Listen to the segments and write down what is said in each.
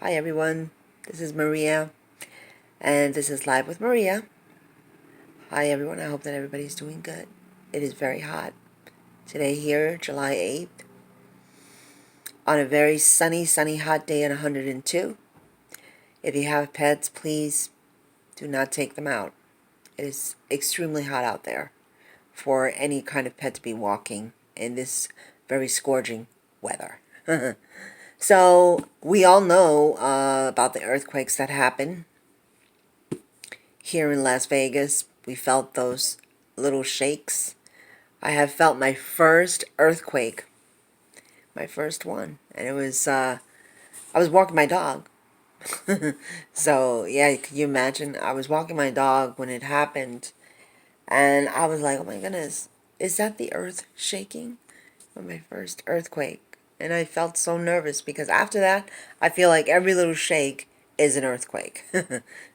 Hi everyone, this is Maria, and this is Live with Maria. Hi everyone, I hope that everybody's doing good. It is very hot today here, July 8th, on a very sunny hot day at 102. If you have pets, please do not take them out. It is extremely hot out there for any kind of pet to be walking in this very scorching weather. So, we all know about the earthquakes that happen here in Las Vegas. We felt those little shakes. I have felt my first earthquake, my first one, and it was I was walking my dog. So yeah, can you imagine? I was walking my dog when it happened, and I was like, "Oh my goodness, is that the earth shaking?" On my first earthquake, and I felt so nervous because after that, I feel like every little shake is an earthquake.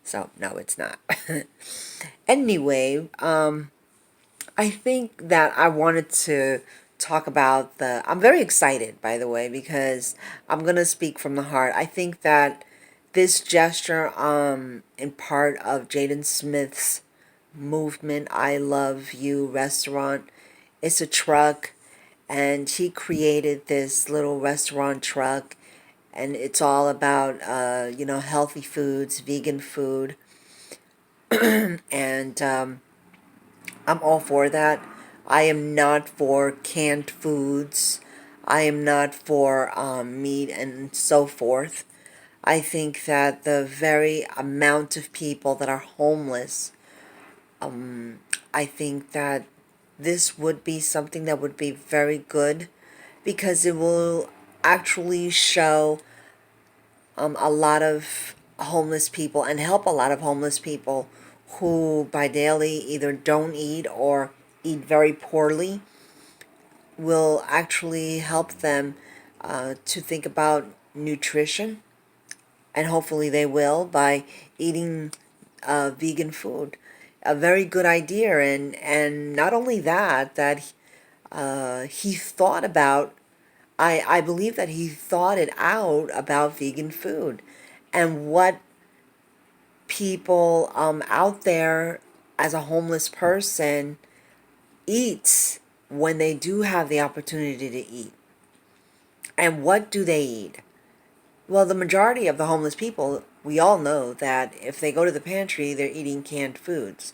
So no, it's not. Anyway, I think that I wanted to talk about I'm very excited, by the way, because I'm going to speak from the heart. I think that this gesture, in part of Jaden Smith's movement, I Love You restaurant, it's a truck, and he created this little restaurant truck, and it's all about, healthy foods, vegan food, and, I'm all for that. I am not for canned foods. I am not for meat and so forth. I think that the very amount of people that are homeless, I think that this would be something that would be very good because it will actually show a lot of homeless people and help a lot of homeless people who by daily either don't eat or eat very poorly, will actually help them to think about nutrition, and hopefully they will by eating vegan food. A very good idea, and not only that he thought about. I believe that he thought it out about vegan food and what people out there as a homeless person eats when they do have the opportunity to eat. And what do they eat? Well, the majority of the homeless people, we all know that if they go to the pantry, they're eating canned foods.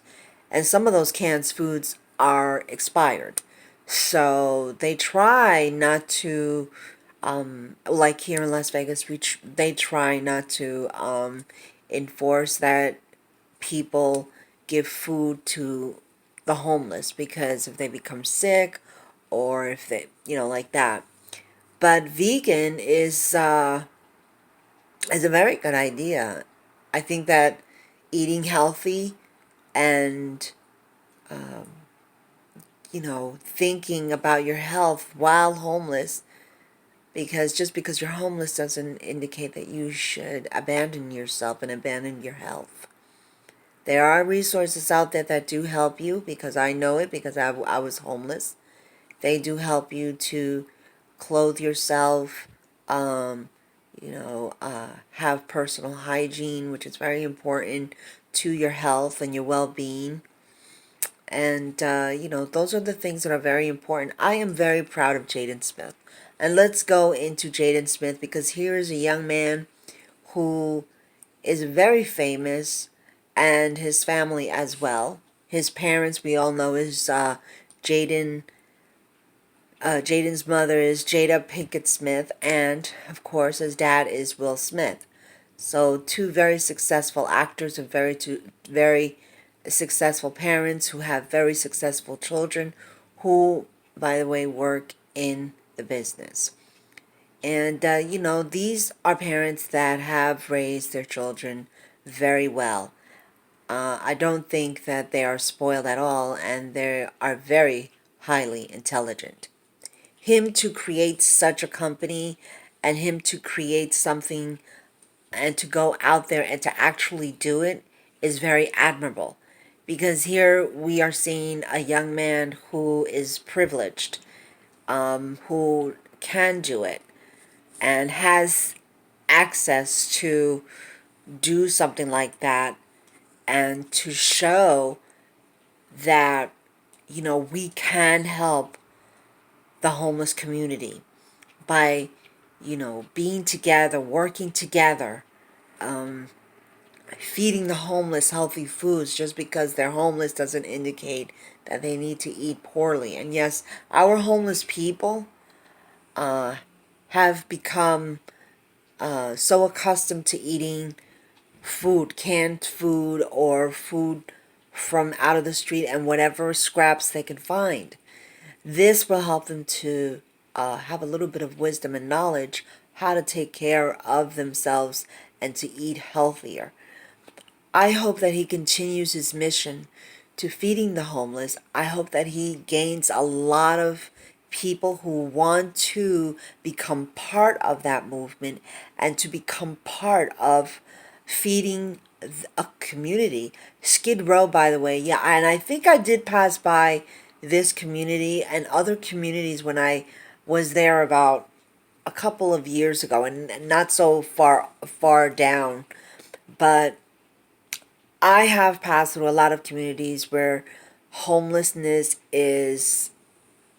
And some of those canned foods are expired. So they try not to, like here in Las Vegas, they try not to enforce that people give food to the homeless because if they become sick or if they, like that. But vegan is a very good idea. I think that eating healthy and thinking about your health while homeless, because just because you're homeless doesn't indicate that you should abandon yourself and abandon your health. There are resources out there that do help you, because I know it, because I was homeless. They do help you to clothe yourself, have personal hygiene, which is very important to your health and your well-being. And, those are the things that are very important. I am very proud of Jaden Smith. And let's go into Jaden Smith, because here is a young man who is very famous, and his family as well. His parents, we all know, is Jaden. Jaden's mother is Jada Pinkett Smith, and of course, his dad is Will Smith. So, two very successful actors and very successful parents who have very successful children, who, by the way, work in the business. And, these are parents that have raised their children very well. I don't think that they are spoiled at all, and they are very highly intelligent. Him to create such a company, and him to create something and to go out there and to actually do it, is very admirable. Because here we are seeing a young man who is privileged, who can do it, and has access to do something like that, and to show that, we can help the homeless community by, being together, working together, feeding the homeless healthy foods. Just because they're homeless doesn't indicate that they need to eat poorly. And yes, our homeless people have become so accustomed to eating food, canned food, or food from out of the street and whatever scraps they can find. This will help them to have a little bit of wisdom and knowledge how to take care of themselves and to eat healthier. I hope that he continues his mission to feeding the homeless. I hope that he gains a lot of people who want to become part of that movement and to become part of feeding a community. Skid Row, by the way, yeah, and I think I did pass by this community and other communities when I was there about a couple of years ago, and not so far down, but I have passed through a lot of communities where homelessness is,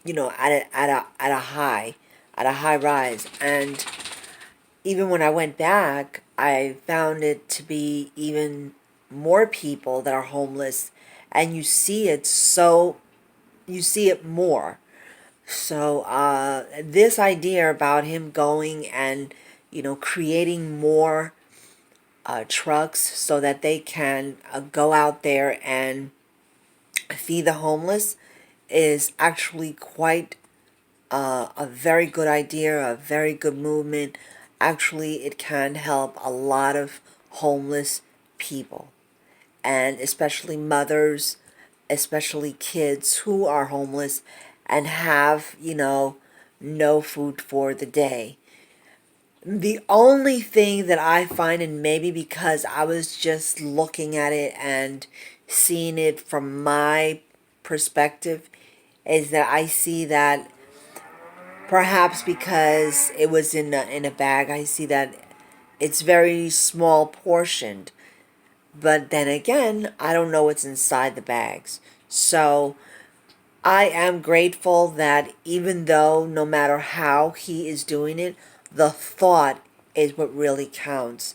at a high rise. And even when I went back, I found it to be even more people that are homeless, and you see it more. So this idea about him going and, creating more trucks so that they can go out there and feed the homeless is actually quite a very good idea, a very good movement. Actually, it can help a lot of homeless people, and especially mothers, especially kids who are homeless and have, no food for the day. The only thing that I find, and maybe because I was just looking at it and seeing it from my perspective, is that I see that perhaps because it was in a bag, I see that it's very small portioned. But then again, I don't know what's inside the bags. So I am grateful that even though no matter how he is doing it, the thought is what really counts.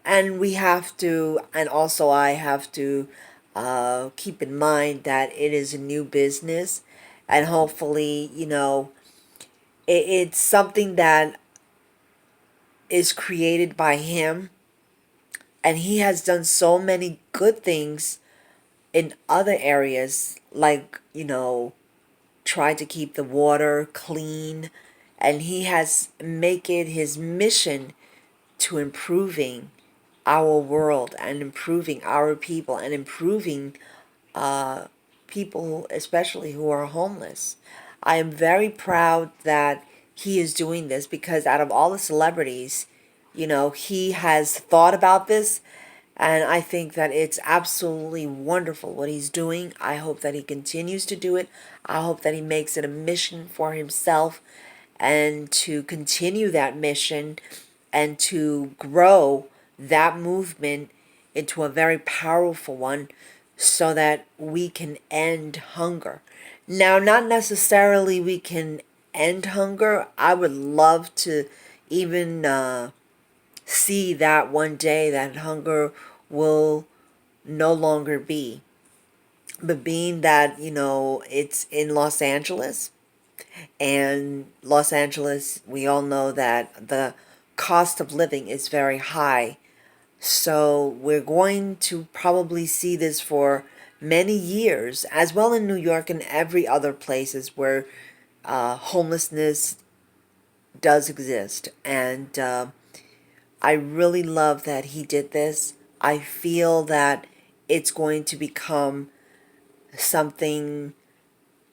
And we have to, and also I have to keep in mind that it is a new business, and hopefully, it's something that is created by him, and he has done so many good things in other areas, like, try to keep the water clean, and he has make it his mission to improving our world and improving our people and improving people, especially who are homeless. I am very proud that he is doing this, because out of all the celebrities, he has thought about this, and I think that it's absolutely wonderful what he's doing. I hope that he continues to do it. I hope that he makes it a mission for himself, and to continue that mission and to grow that movement into a very powerful one, so that we can end hunger. Now, not necessarily we can end hunger. I would love to even see that one day that hunger will no longer be. But being that, it's in Los Angeles, and Los Angeles, we all know that the cost of living is very high. So we're going to probably see this for many years, as well in New York and every other places where homelessness does exist. And I really love that he did this. I feel that it's going to become something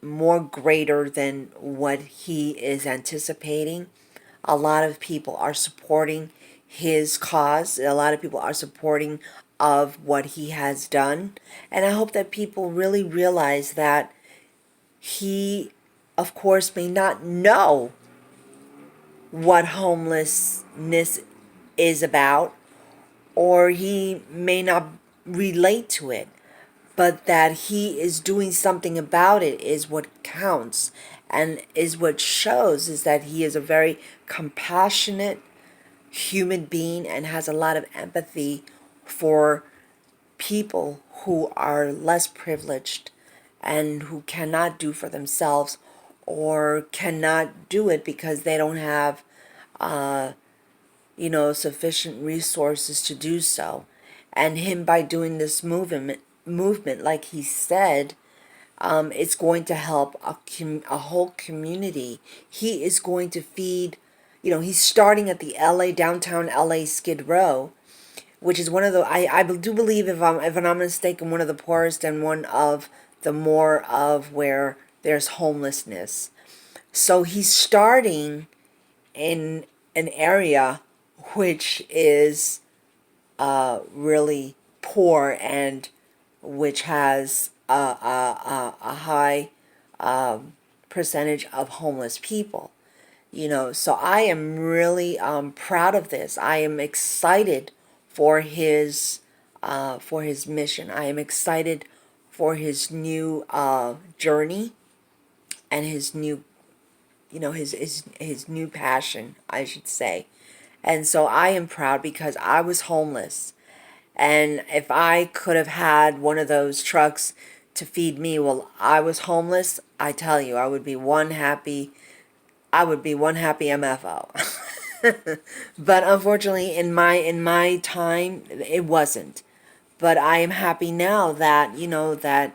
more greater than what he is anticipating. A lot of people are supporting his cause. A lot of people are supporting of what he has done. And I hope that people really realize that he, of course, may not know what homelessness is about, or he may not relate to it, but that he is doing something about it is what counts, and is what shows is that he is a very compassionate human being and has a lot of empathy for people who are less privileged and who cannot do for themselves, or cannot do it because they don't have sufficient resources to do so. And him, by doing this movement, like he said, it's going to help a whole community. He is going to feed, he's starting at the downtown LA Skid Row, which is one of the, I do believe, if I'm not mistaken, one of the poorest and one of the more of where there's homelessness. So he's starting in an area which is really poor, and which has a high percentage of homeless people. So I am really proud of this. I am excited for his mission. I am excited for his new journey, and his new, his new passion, I should say. And so I am proud because I was homeless. And if I could have had one of those trucks to feed me while I was homeless, I tell you, I would be one happy MFO. But unfortunately, in my time, it wasn't. But I am happy now that, that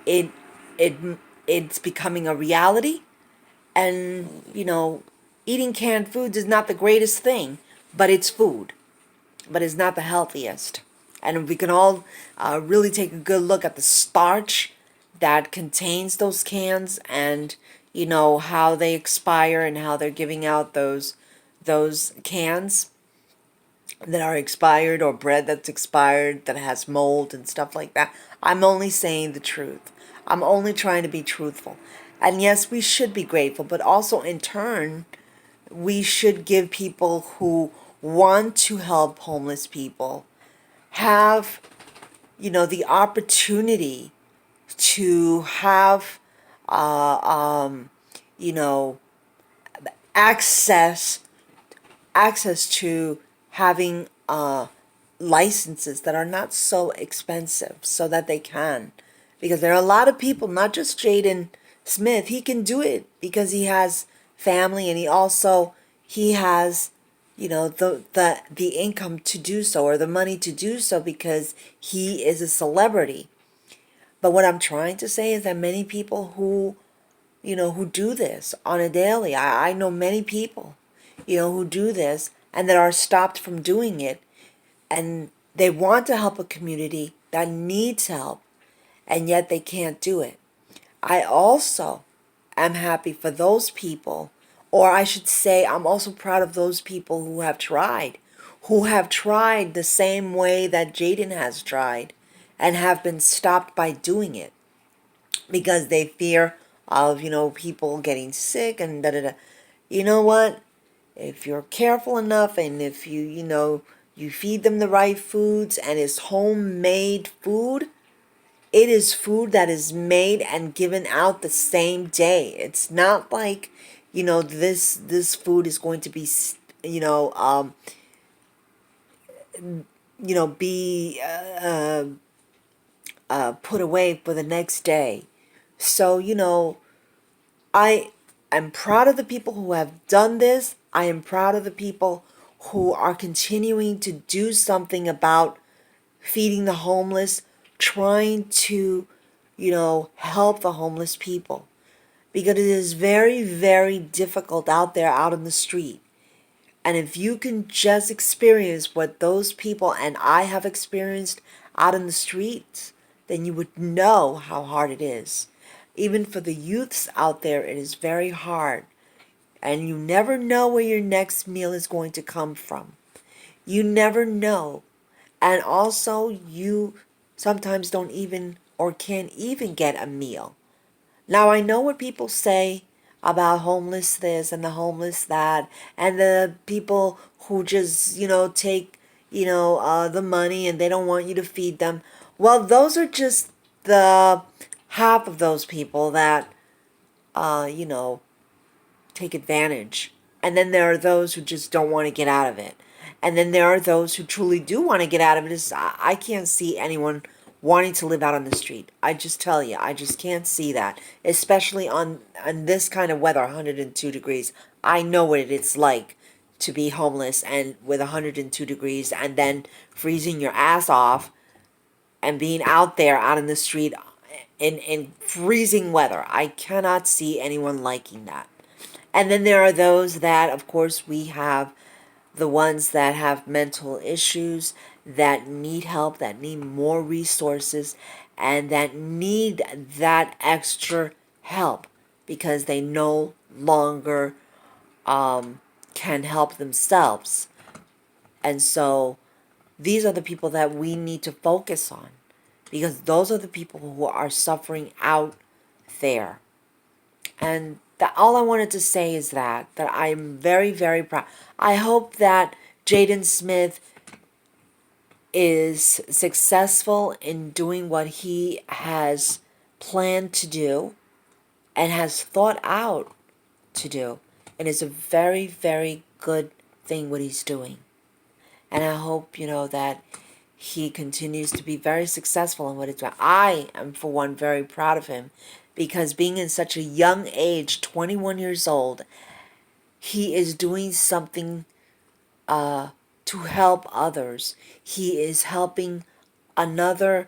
it it it's becoming a reality. And, eating canned foods is not the greatest thing, but it's food. But it's not the healthiest. And we can all really take a good look at the starch that contains those cans, and how they expire, and how they're giving out those cans that are expired, or bread that's expired that has mold and stuff like that. I'm only saying the truth. I'm only trying to be truthful. And yes, we should be grateful, but also in turn, we should give people who want to help homeless people have, the opportunity to have, you know, access to having licenses that are not so expensive, so that they can. Because there are a lot of people, not just Jaden Smith. He can do it because he has family, and he has, the income to do so, or the money to do so, because he is a celebrity. But what I'm trying to say is that many people who do this on a daily, I know many people, who do this and that are stopped from doing it, and they want to help a community that needs help, and yet they can't do it. I also am happy for those people, or I should say, I'm also proud of those people who have tried the same way that Jaden has tried, and have been stopped by doing it because they fear of, people getting sick and da da da. You know what? If you're careful enough, and if you feed them the right foods, and it's homemade food, it is food that is made and given out the same day. It's not like, this food is going to be, be put away for the next day. So, I am proud of the people who have done this. I am proud of the people who are continuing to do something about feeding the homeless, trying to, help the homeless people. Because it is very, very difficult out there, out in the street. And if you can just experience what those people and I have experienced out in the streets, then you would know how hard it is. Even for the youths out there, it is very hard. And you never know where your next meal is going to come from. You never know. And also, you sometimes don't even or can't even get a meal. Now, I know what people say, about homeless this and the homeless that, and the people who just, take, the money and they don't want you to feed them. Well, those are just the half of those people that, uh, you know, take advantage. And then there are those who just don't want to get out of it. And then there are those who truly do want to get out of it. I can't see anyone wanting to live out on the street. I just tell you, I just can't see that. Especially on this kind of weather, 102 degrees. I know what it's like to be homeless and with 102 degrees and then freezing your ass off and being out there out in the street in freezing weather. I cannot see anyone liking that. And then there are those that, of course, we have the ones that have mental issues, that need help, that need more resources, and that need that extra help because they no longer can help themselves. And so these are the people that we need to focus on because those are the people who are suffering out there. And all I wanted to say is that I'm very, very proud. I hope that Jaden Smith is successful in doing what he has planned to do and has thought out to do. And it's a very, very good thing what he's doing. And I hope, that he continues to be very successful in what he's doing. I am, for one, very proud of him because being in such a young age, 21 years old, he is doing something to help others. He is helping another,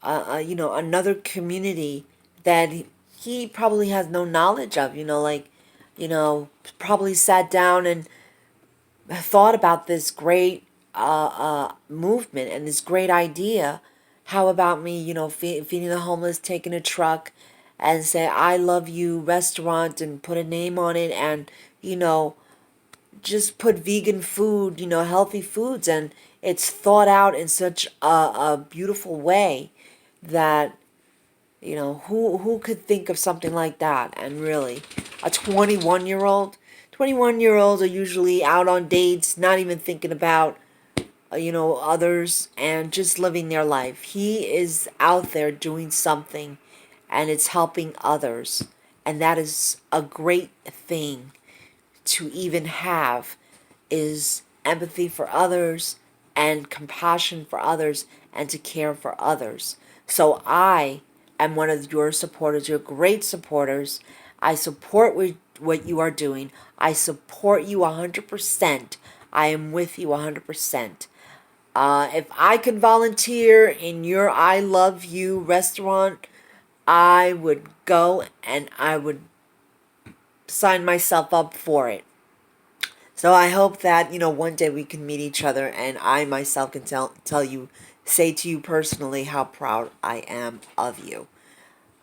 another community that he probably has no knowledge of. Probably sat down and thought about this great movement and this great idea. How about me, feeding the homeless, taking a truck and say, I love you restaurant and put a name on it and, just put vegan food, healthy foods. And it's thought out in such a beautiful way that, who could think of something like that? And really, a 21-year-olds are usually out on dates, not even thinking about, others and just living their life. He is out there doing something and it's helping others. And that is a great thing to even have, is empathy for others and compassion for others and to care for others. So I am one of your supporters. You're great supporters. I support what you are doing. I support you 100%. I am with you 100%. If I could volunteer in your I Love You restaurant, I would go and I would sign myself up for it. So I hope that, one day we can meet each other and I myself can tell you, say to you personally how proud I am of you.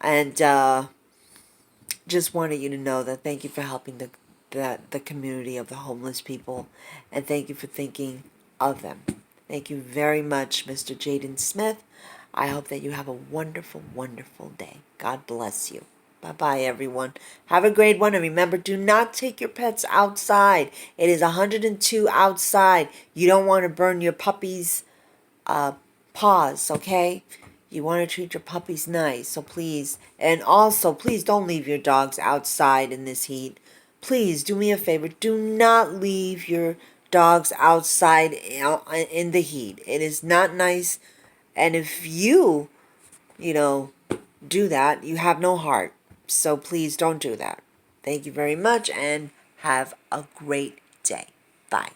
And just wanted you to know that thank you for helping the community of the homeless people and thank you for thinking of them. Thank you very much, Mr. Jaden Smith. I hope that you have a wonderful, wonderful day. God bless you. Bye-bye, everyone. Have a great one. And remember, do not take your pets outside. It is 102 outside. You don't want to burn your puppy's paws, okay? You want to treat your puppies nice. So please, and also, please don't leave your dogs outside in this heat. Please, do me a favor. Do not leave your dogs outside in the heat. It is not nice. And if you, do that, you have no heart. So please don't do that. Thank you very much and have a great day. Bye.